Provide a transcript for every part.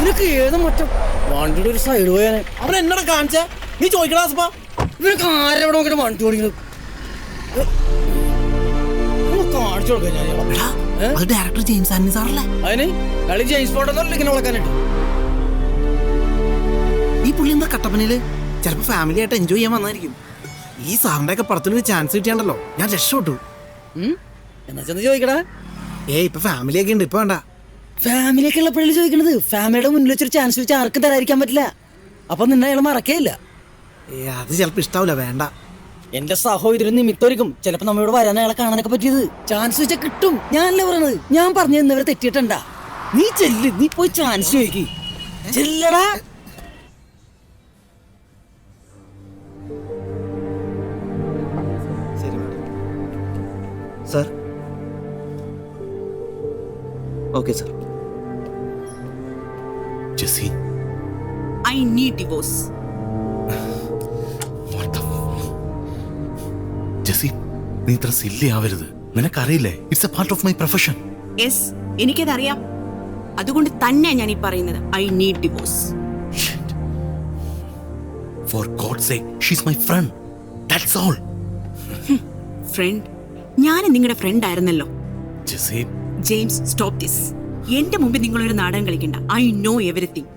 നിനക്ക് ഏത് മറ്റം വണ്ടിയുടെ ഒരു സൈഡ് പോയാനെ അവൻ എന്നോട് കാണിച്ച നീ ചോദിക്കണ ഇവനൊക്കെ ആരെവിടെ നോക്കിട്ട് വണ്ടി ഓടിക്കുന്നത് കാണിച്ചു കൊടുക്കാൻ ഡയറക്ടർ ജെയിംസ് ആന്റണി സാറല്ലേ? അതിന് കളി ജെയിംസ് ബോണ്ടൊന്നും ഇങ്ങനെ വളക്കാനായിട്ട്. ഈ പുള്ളി എന്താ കട്ടപ്പനയില് ചിലപ്പോ ഫാമിലി ആയിട്ട് എൻജോയ് ചെയ്യാൻ വന്നായിരിക്കും. ഈ സാറിന്റെ ഒക്കെ പടത്തിന് ഒരു ചാൻസ് കിട്ടിയാണ്ടല്ലോ ഞാൻ രക്ഷപ്പെട്ടു. എന്നാ ചെന്ന് ചോദിക്കടാ. ഇപ്പൊ ഫാമിലി ഒക്കെ ഉണ്ട്, ഇപ്പൊ വേണ്ട. ഫാമിലി ഒക്കെ ഉള്ളപ്പോഴല്ലേ ചോദിക്കണത്. ഫാമിലിയുടെ മുന്നിൽ വെച്ചൊരു ചാൻസ് വെച്ച് ആർക്കും തരാതിരിക്കാൻ പറ്റില്ല. അപ്പൊ നിന്നെ അയാൾ മറക്കേയില്ല. അത് ചിലപ്പോ ഇഷ്ടാവില്ല, വേണ്ട. എന്റെ സഹോദരൻ നിമിത്തൊരിക്കും ചിലപ്പോ നമ്മയോട് വരാൻ അയാളെ കാണാനൊക്കെ പറ്റിയത്. ചാൻസ് വെച്ചാൽ കിട്ടും. ഞാനല്ലേ പറയണത്. ഞാൻ പറഞ്ഞു തന്നവരെ തെറ്റിയിട്ടുണ്ടാ. നീ ചെല്ല്, നീ പോയി ചാൻസ് ചോദിക്ക്. ചെല്ലടാ. Sir okay sir. Jessie, I need divorce. Jessie, നീ ഇത്ര സില്ലി ആവരുത്. നിനക്കറിയില്ലേ, it's a part of my profession. Yes, എനിക്കതറിയാം. അതുകൊണ്ട് തന്നെ ഞാൻ ഈ പറയുന്നത് I need divorce. For God's sake, she's my friend. That's all. Friend? ഞാൻ നിങ്ങളുടെ ഫ്രണ്ട് ആയിരുന്നല്ലോ. Jessie, James, stop this. എന്റെ മുമ്പിൽ നിങ്ങളൊരു നാടകം കളിക്കണ്ട. I know everything.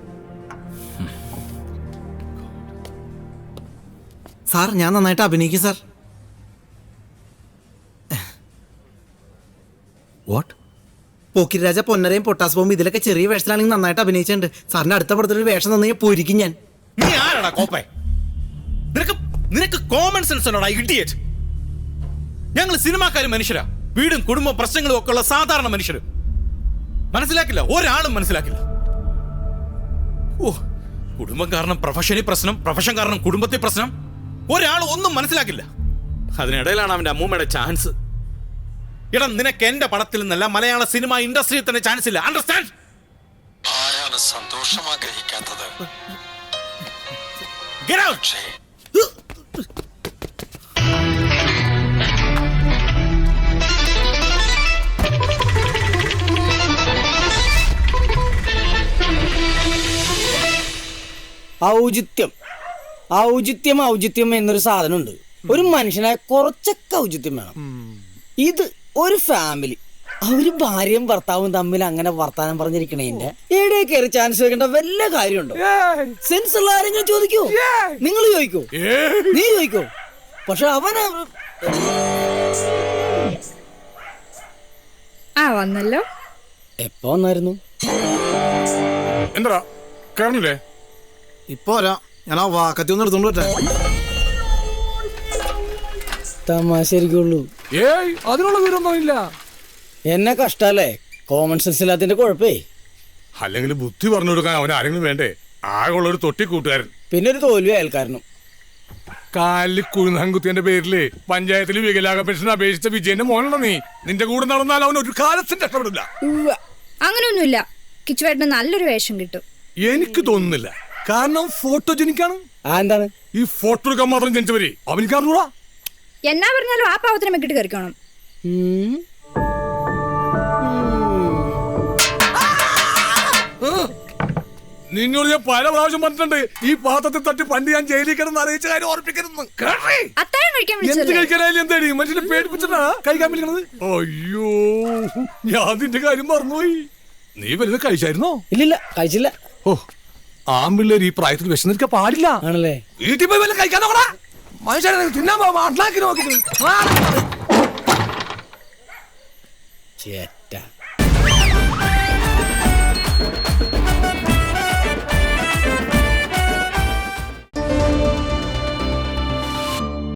സാർ ഞാൻ നന്നായിട്ട് അഭിനയിക്കും sir. What? Pokkiri Raja, പൊന്നരയും പൊട്ടാസ് bomb ഇതിലൊക്കെ ചെറിയ വേഷത്തിലാണെങ്കിൽ നന്നായിട്ട് അഭിനയിച്ചിട്ടുണ്ട്. സാറിന്റെ അടുത്ത പടത്തിലൊരു വേഷം തന്നെ പോയിരിക്കും ഞാൻ. നീ ആരാടാ കോപ്പേ? നിനക്ക് കോമൺ സെൻസ് ഉണ്ടോടാ ഇഡിയറ്റ്? ഞങ്ങൾ സിനിമാക്കാരും മനുഷ്യരാ. വീടും കുടുംബം പ്രശ്നങ്ങളും ഒക്കെ ഉള്ള സാധാരണ മനുഷ്യര്. മനസ്സിലാക്കില്ല, ഒരാളും മനസ്സിലാക്കില്ല. ഓ, കുടുംബം കാരണം പ്രൊഫഷനിൽ പ്രശ്നം, പ്രൊഫഷൻ കാരണം കുടുംബത്തിൽ പ്രശ്നം. ഒരാളും ഒന്നും മനസ്സിലാക്കില്ല. അതിനിടയിലാണ് അവന്റെ അമ്മൂമ്മയുടെ ചാൻസ്. എടാ, നിനക്ക് എന്റെ പടത്തിൽ നിന്നല്ല മലയാള സിനിമ ഇൻഡസ്ട്രിയിൽ തന്നെ ചാൻസ് ഇല്ല. അണ്ടർസ്റ്റാൻഡ്? ആരാണ് സന്തോഷം ആഗ്രഹിക്കാത്തത്? Get out! ഔചിത്യം ഔചിത്യം ഔചിത്യം എന്നൊരു സാധനമുണ്ട്. ഒരു മനുഷ്യനായ കുറച്ചൊക്കെ ഔചിത്യം വേണം. ഇത് ഒരു ഫാമിലി, അവര് ഭാര്യയും ഭർത്താവും തമ്മിൽ അങ്ങനെ വർത്താനം പറഞ്ഞിരിക്കണേന്റെ എവിടെ കയറി ചാൻസ് വെക്കേണ്ട വല്ല കാര്യമുണ്ടോ? സെൻസ് ഉള്ള ആരെങ്കിലും ചോദിക്കോ? നിങ്ങൾ ചോദിക്കോ? നീ ചോദിക്കോ? പക്ഷെ അവന് വന്നല്ലോ. എപ്പോ വന്നായിരുന്നു? എന്താ കേറണില്ലേ? ഇപ്പൊ വരാം. ഞാൻ ആ വാക്കത്തി ഒന്ന് എടുത്തോണ്ട് പറ്റാ. തമാശരിക്കുള്ളൂ. അതിനുള്ള വിവരമൊന്നുമില്ല. എന്നെ കഷ്ടല്ലേ? Common sense ഇല്ലാത്തതിന്റെ കുഴപ്പേ. അല്ലെങ്കിൽ ബുദ്ധി പറഞ്ഞു കൊടുക്കാൻ അവൻ ആരെങ്കിലും വേണ്ടേ? ആകെയുള്ള ഒരു തൊട്ടി കൂട്ടുകാരൻ, പിന്നെ ഒരു തോൽവി അയൽക്കാരനും. കാലിൽ കുഴുന്നാൻകുത്തിയുടെ പേരില് പഞ്ചായത്തിൽ വികലാംഗ പെൻഷൻ അപേക്ഷിച്ച വിജയന്റെ മോനുള്ള നീ. നിന്റെ കൂടെ നടന്നാൽ അവൻ ഒരു കാലത്തും രക്ഷപ്പെടില്ല. അങ്ങനെയൊന്നുമില്ല. കിച്ചുവേട്ടന് നല്ലൊരു വേഷം കിട്ടും. എനിക്ക് തോന്നുന്നില്ല. കാരണം ഫോട്ടോജനിക്കാണ്. എന്താണ് ഈ ഫോട്ടോ എടുക്കാൻ മാത്രം ജനിച്ചവര് അവനിക്കാറുകൂടാ. എന്നാ പറഞ്ഞാലും ആ പാവത്തിനെ മെക്കിട്ട് കയറിക്കണം. നിന്നോട് ഞാൻ പല പ്രാവശ്യം പറഞ്ഞിട്ടുണ്ട്, ഈ പാത്രത്തിൽ തട്ടി പണ്ട് ഞാൻ ജയിലിൽ കിടന്ന് അറിയിച്ച കാര്യം ഓർപ്പിക്കരുത്. എന്ത് കഴിക്കാനായാലും എന്തായാലും മനുഷ്യനെ പേടിപ്പിച്ചിട്ടാ കഴിക്കാൻ പറ്റുന്നത്. അയ്യോ, ഞാൻ നിന്റെ കാര്യം മറന്നുപോയി. നീ വലുത് കഴിച്ചായിരുന്നോ? ഇല്ലില്ല, കഴിച്ചില്ല. ഓ, ആമ്പിള്ളേർ ഈ പ്രായത്തിൽ വിശന്നിരിക്കാൻ പാടില്ല. ആണല്ലേ? വീട്ടിൽ പോയി വല്ല കഴിക്കാൻ നോക്കടാ. മനുഷ്യനെ തിന്നാൻ നോക്കി ചേട്ട